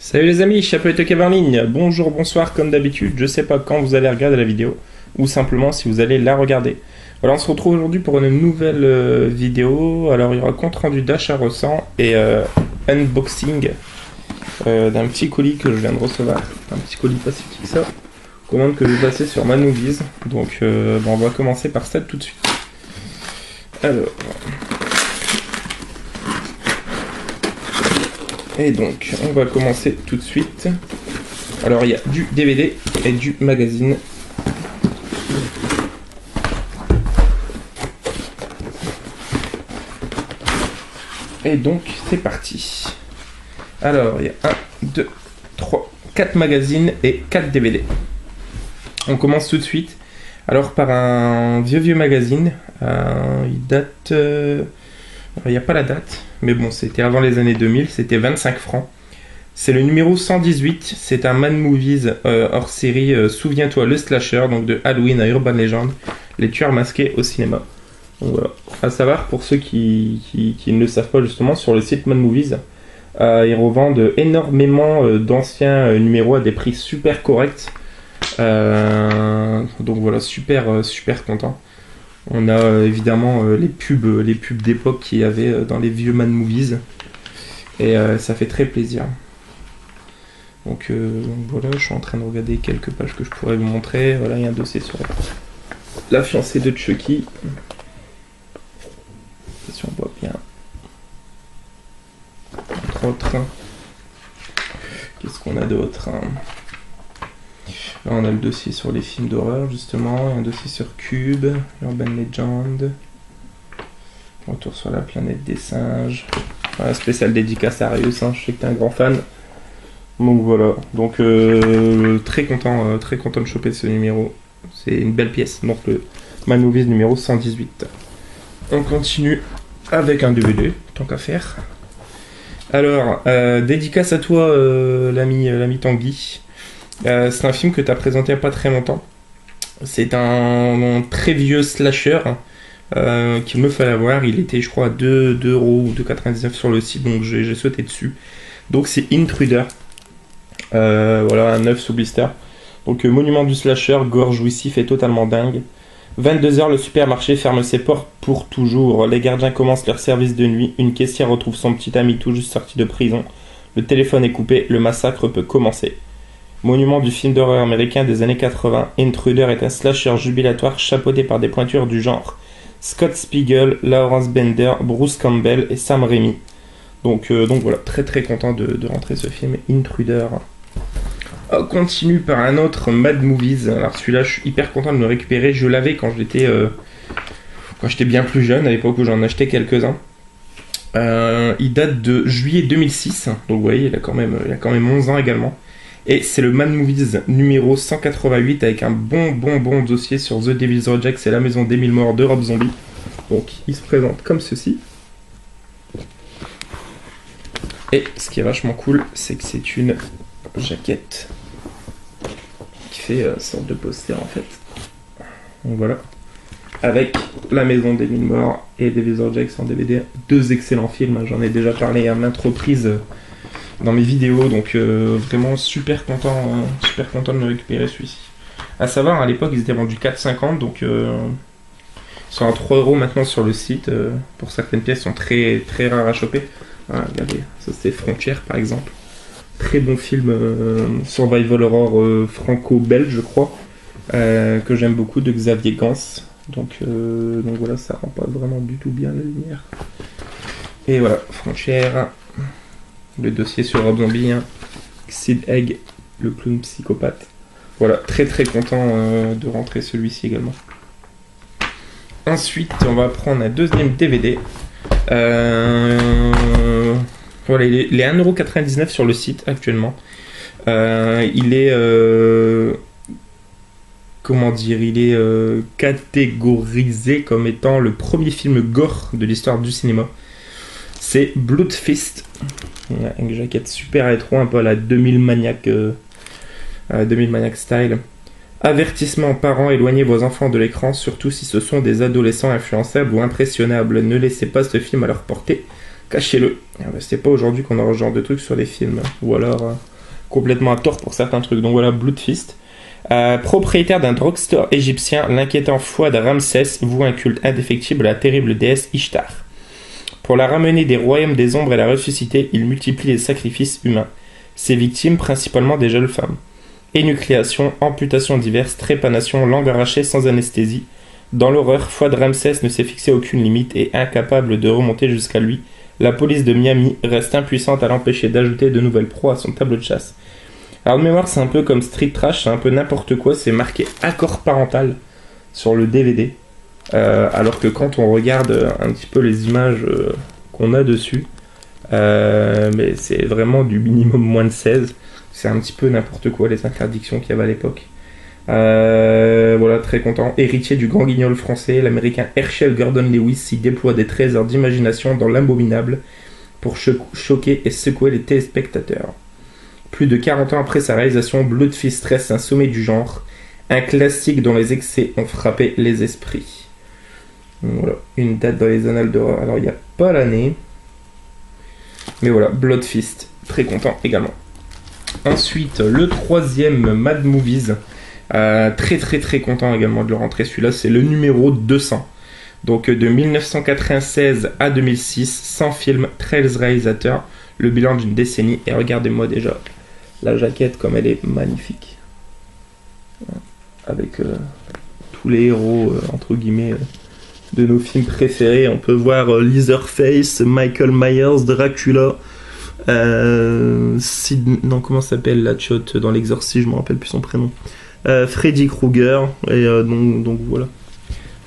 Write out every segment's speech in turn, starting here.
Salut les amis, Chapeau en ligne. Bonjour, bonsoir, comme d'habitude. Je sais pas quand vous allez regarder la vidéo ou simplement si vous allez la regarder. Voilà, on se retrouve aujourd'hui pour une nouvelle vidéo. Alors, il y aura compte rendu d'achat récent et unboxing d'un petit colis que je viens de recevoir. Un petit colis pas si petit que ça. Commande que je vais passer sur Manmovies. Donc, on va commencer par ça tout de suite. Alors. Et donc, on va commencer tout de suite. Alors, il y a du DVD et du magazine. Et donc, c'est parti. Alors, il y a 1, 2, 3, 4 magazines et 4 DVD. On commence tout de suite. Alors, par un vieux magazine. Il date... il n'y a pas la date, mais bon, c'était avant les années 2000, c'était 25 francs. C'est le numéro 118, c'est un Manmovies hors série Souviens-toi le slasher, donc de Halloween à Urban Legend, les tueurs masqués au cinéma. Donc voilà, à savoir pour ceux qui ne le savent pas justement, sur le site Manmovies, ils revendent énormément d'anciens numéros à des prix super corrects. Donc voilà, super content. On a évidemment les pubs d'époque qu'il y avait dans les vieux Manmovies. Et ça fait très plaisir. Donc voilà, je suis en train de regarder quelques pages que je pourrais vous montrer. Voilà, il y a un dossier sur la fiancée de Chucky. Si on voit bien. Entre autres. Qu'est-ce qu'on a d'autre? Là, on a le dossier sur les films d'horreur, justement. Il y a un dossier sur Cube, Urban Legend. Retour sur la planète des singes. Voilà, spécial dédicace à Arius, hein. Je sais que t'es un grand fan. Donc voilà. Donc très content de choper ce numéro. C'est une belle pièce. Donc le Manmovies numéro 118. On continue avec un DVD, tant qu'à faire. Alors, dédicace à toi, l'ami Tanguy. C'est un film que tu as présenté il n'y a pas très longtemps. C'est un très vieux slasher qu'il me fallait avoir. Il était, je crois, à 2 € ou 2,99 € sur le site, donc j'ai sauté dessus. Donc c'est Intruder. Voilà, un 9 sous blister. Donc monument du slasher, gore jouissif et totalement dingue. 22h, le supermarché ferme ses portes pour toujours. Les gardiens commencent leur service de nuit. Une caissière retrouve son petit ami tout juste sorti de prison. Le téléphone est coupé, le massacre peut commencer. Monument du film d'horreur américain des années 80, Intruder est un slasher jubilatoire chapeauté par des pointures du genre Scott Spiegel, Lawrence Bender, Bruce Campbell et Sam Raimi. Donc voilà, très content de rentrer ce film, Intruder. On continue par un autre Mad Movies. Alors celui-là, je suis hyper content de le récupérer. Je l'avais quand j'étais bien plus jeune, à l'époque où j'en achetais quelques-uns. Il date de juillet 2006, donc vous voyez, il a quand même 11 ans également. Et c'est le Manmovies numéro 188 avec un bon dossier sur The Devil's Rejects et la maison des 1000 morts de Rob Zombie. Donc il se présente comme ceci. Et ce qui est vachement cool, c'est que c'est une jaquette qui fait sorte de poster en fait. Donc voilà. Avec la maison des 1000 morts et Devil's Rejects en DVD. Deux excellents films, j'en ai déjà parlé à maintes reprises dans mes vidéos, donc vraiment super content de me récupérer celui-ci. À savoir, à l'époque, ils étaient vendus 4,50, donc ils sont à 3 € maintenant sur le site. Pour certaines pièces, sont très rares à choper. Voilà, regardez, ça c'est Frontières par exemple. Très bon film survival horror franco-belge, je crois, que j'aime beaucoup, de Xavier Gans. Donc voilà, ça rend pas vraiment du tout bien la lumière. Et voilà, Frontières. Le dossier sur Rob Zombie, hein. Sid Egg, le clown psychopathe. Voilà, très content de rentrer celui-ci également. Ensuite, on va prendre un deuxième DVD. Voilà, il est 1,99 € sur le site actuellement. Il est... comment dire, il est catégorisé comme étant le premier film gore de l'histoire du cinéma. C'est Blood Fist. Une jaquette super rétro, un peu à la 2000 Maniac style. Avertissement, parents, éloignez vos enfants de l'écran, surtout si ce sont des adolescents influençables ou impressionnables. Ne laissez pas ce film à leur portée, cachez-le. C'est pas aujourd'hui qu'on aura ce genre de trucs sur les films. Ou alors, complètement à tort pour certains trucs. Donc voilà, Bloodfist. Propriétaire d'un drugstore égyptien, l'inquiétant Fouad Ramsès voue un culte indéfectible à la terrible déesse Ishtar. Pour la ramener des royaumes des ombres et la ressusciter, il multiplie les sacrifices humains. Ses victimes, principalement des jeunes femmes. Énucléation, amputations diverses, trépanation, langue arrachée sans anesthésie. Dans l'horreur, Fouad Ramsès ne s'est fixé aucune limite et incapable de remonter jusqu'à lui. La police de Miami reste impuissante à l'empêcher d'ajouter de nouvelles proies à son tableau de chasse. Alors de mémoire, c'est un peu comme Street Trash, c'est un peu n'importe quoi, c'est marqué accord parental sur le DVD. Alors que quand on regarde un petit peu les images qu'on a dessus, mais c'est vraiment du minimum moins de 16. C'est un petit peu n'importe quoi les interdictions qu'il y avait à l'époque. Voilà, très content. Héritier du grand guignol français, l'américain Herschel Gordon Lewis s'y déploie des trésors d'imagination dans l'abominable pour choquer et secouer les téléspectateurs. Plus de 40 ans après sa réalisation, Bloodfist reste un sommet du genre, un classique dont les excès ont frappé les esprits. Donc voilà, une date dans les annales d'horreur. Alors il n'y a pas l'année, mais voilà, Bloodfist, très content également. Ensuite, le troisième Mad Movies, très content également de le rentrer. Celui-là, c'est le numéro 200. Donc de 1996 à 2006, 100 films, 13 réalisateurs, le bilan d'une décennie. Et regardez-moi déjà la jaquette comme elle est magnifique. Avec tous les héros, entre guillemets, de nos films préférés. On peut voir Leatherface, Michael Myers, Dracula, non, comment s'appelle la chiotte dans l'Exorciste, je me rappelle plus son prénom. Freddy Krueger, et donc voilà.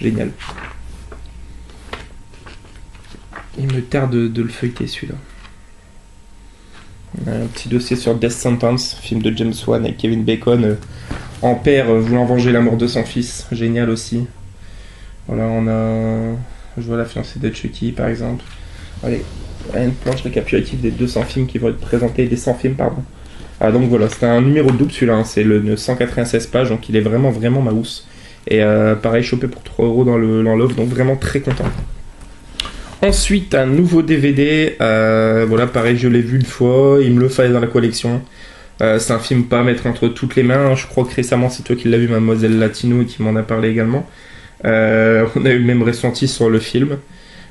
Génial. Il me tarde de le feuilleter celui-là. Un petit dossier sur Death Sentence, film de James Wan avec Kevin Bacon, en père voulant venger la mort de son fils. Génial aussi. Voilà, on a... Je vois la fiancée de Chucky par exemple. Allez, une planche récapitulative des 200 films qui vont être présentés, des 100 films pardon. Ah donc voilà, c'est un numéro double celui-là, hein. C'est le 196 pages, donc il est vraiment ma housse. Et pareil, chopé pour 3€ dans l'offre, donc vraiment très content. Ensuite, un nouveau DVD, voilà, pareil, je l'ai vu une fois, il me le fallait dans la collection. C'est un film pas à mettre entre toutes les mains, je crois que récemment c'est toi qui l'as vu, Mademoiselle Latino, et qui m'en a parlé également. On a eu le même ressenti sur le film.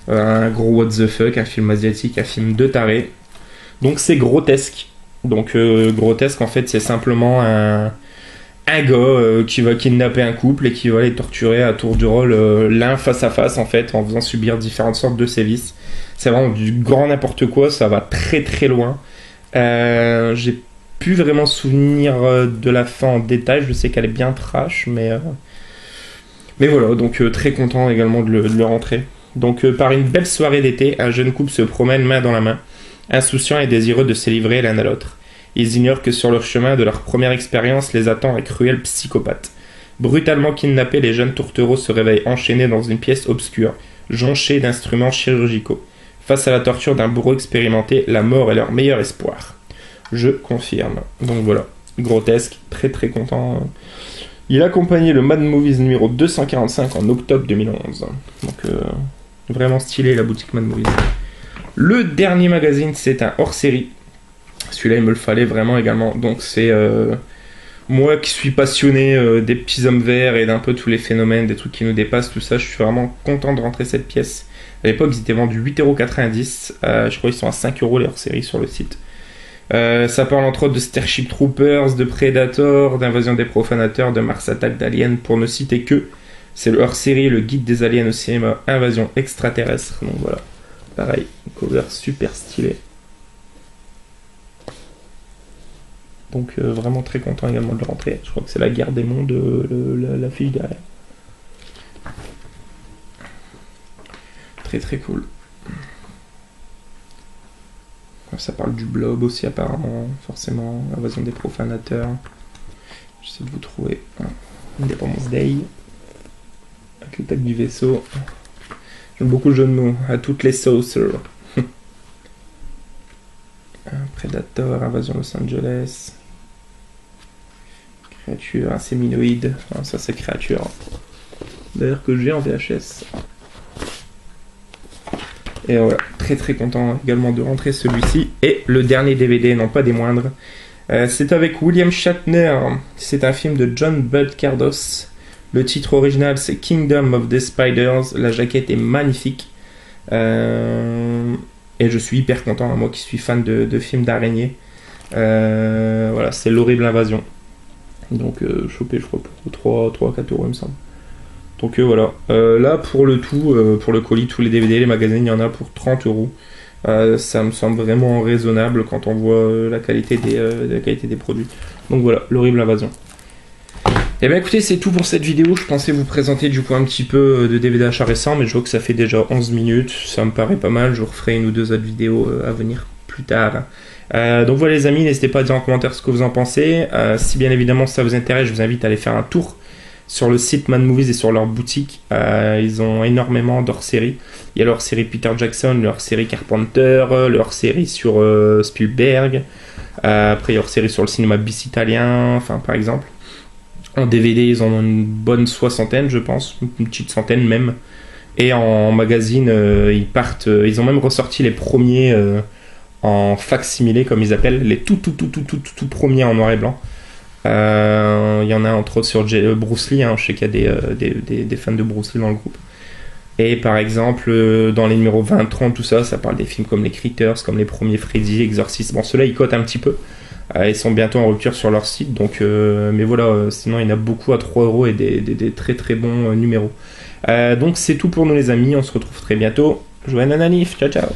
Un gros what the fuck, un film asiatique, un film de taré. Donc c'est grotesque. Donc grotesque en fait c'est simplement un gars qui va kidnapper un couple et qui va les torturer à tour du rôle l'un face à face en fait en faisant subir différentes sortes de sévices. C'est vraiment du grand n'importe quoi, ça va très loin. J'ai plus vraiment souvenir de la fin en détail, je sais qu'elle est bien trash mais voilà, donc très content également de le rentrer. Donc par une belle soirée d'été, un jeune couple se promène main dans la main, insouciants et désireux de se livrer l'un à l'autre. Ils ignorent que sur leur chemin de leur première expérience les attend un cruel psychopathe. Brutalement kidnappés, les jeunes tourtereaux se réveillent enchaînés dans une pièce obscure, jonchée d'instruments chirurgicaux. Face à la torture d'un bourreau expérimenté, la mort est leur meilleur espoir. Je confirme. Donc voilà, grotesque, très content. Il a accompagné le Mad Movies numéro 245 en octobre 2011. Donc vraiment stylé la boutique Mad Movies. Le dernier magazine, c'est un hors-série. Celui-là, il me le fallait vraiment également. Donc c'est moi qui suis passionné des petits hommes verts et d'un peu tous les phénomènes, des trucs qui nous dépassent, tout ça. Je suis vraiment content de rentrer cette pièce. À l'époque, ils étaient vendus 8,90€. Je crois qu'ils sont à 5€ les hors-séries sur le site. Ça parle entre autres de Starship Troopers, de Predator, d'Invasion des Profanateurs, de Mars Attack, d'Alien, pour ne citer que. C'est le hors-série, le guide des aliens au cinéma, Invasion extraterrestre. Donc voilà, pareil, cover super stylé. Donc vraiment très content également de le rentrer. Je crois que c'est la guerre des mondes, la fiche derrière. Très cool. Ça parle du blob aussi apparemment, forcément, Invasion des Profanateurs. J'essaie de vous trouver Independence Day. Avec le tag du vaisseau. J'aime beaucoup le jeu de mots, à toutes les sauces. Predator, Invasion Los Angeles. Créature inséminoïde. Ça c'est créature. D'ailleurs que j'ai en VHS. Et voilà, très content également de rentrer celui-ci. Et le dernier DVD, non pas des moindres, C'est avec William Shatner. C'est un film de John Bud Cardos. Le titre original c'est Kingdom of the Spiders. La jaquette est magnifique. Et je suis hyper content, moi qui suis fan de films d'araignées. Voilà, c'est L'Horrible Invasion. Donc chopé je crois pour 3-4 euros il me semble. Donc voilà, là pour le tout, pour le colis, tous les DVD, les magazines, il y en a pour 30 euros. Ça me semble vraiment raisonnable quand on voit la qualité des produits. Donc voilà, L'Horrible Invasion. Et bien écoutez, c'est tout pour cette vidéo. Je pensais vous présenter du coup un petit peu de DVD achat récent, mais je vois que ça fait déjà 11 minutes. Ça me paraît pas mal. Je vous referai une ou deux autres vidéos à venir plus tard. Donc voilà les amis, n'hésitez pas à dire en commentaire ce que vous en pensez. Si bien évidemment ça vous intéresse, je vous invite à aller faire un tour sur le site Mad Movies et sur leur boutique. Ils ont énormément d'hors-séries. Il y a leur série Peter Jackson, leur série Carpenter, leur série sur Spielberg. Après il y a leur série sur le cinéma bis italien, enfin par exemple. En DVD, ils en ont une bonne soixantaine, je pense, une petite centaine même. Et en magazine, ils ont même ressorti les premiers en fac-similé, comme ils appellent, les tout premiers en noir et blanc. Il y en a entre autres sur Bruce Lee, hein, je sais qu'il y a des fans de Bruce Lee dans le groupe. Et par exemple, dans les numéros 20, 30, tout ça, ça parle des films comme les Critters, comme les premiers Freddy, Exorcist. Bon, ceux-là, ils cotent un petit peu. Ils sont bientôt en rupture sur leur site, donc mais voilà, sinon il y en a beaucoup à 3 euros et des très très bons numéros. Donc c'est tout pour nous les amis, on se retrouve très bientôt. Joanne Nananif, ciao ciao.